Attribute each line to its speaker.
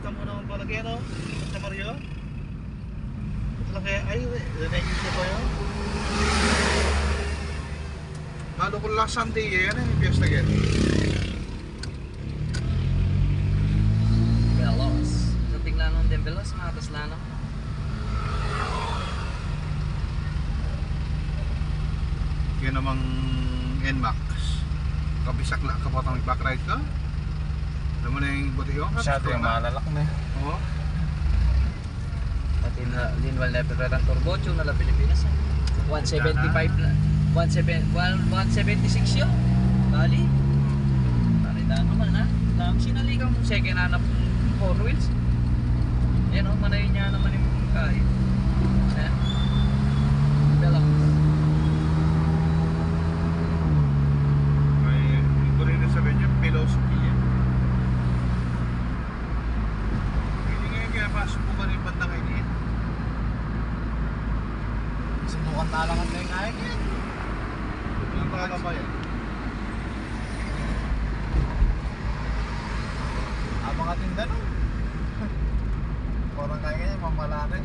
Speaker 1: pista mo naman palagi, no? Santa Maria. Ito lang kaya, ay, renegin siya ba yun? Lalo ko last Sunday, yan eh, piyesta again.
Speaker 2: Belos. Sa tinglanong din Belos, mga Beslano.
Speaker 1: Yan namang NMAX. Kabisak lang ka pa back ride ka? Alam mo na yung buti yun?
Speaker 3: Masyado yung malalak na.
Speaker 1: Oo.
Speaker 2: Pati na Linwal na Peperan Turbocho na la Pilipinas. 175 na. 176 yun. Bali. Parida naman ha. Dami sinaligang second hand na 4 wheels. Yan o, manayin niya naman yung kahit. Bela.
Speaker 1: May ito rin na sabihin niya, philosophy yan. Hindi nga kaya pasok mo ka rin banda kayo niya.
Speaker 3: Sinukan talangan na yung ayin yan.
Speaker 1: Ang pangalan ba yan?
Speaker 3: Abang atinda nun. Parang kaya ganyan, mamala rin.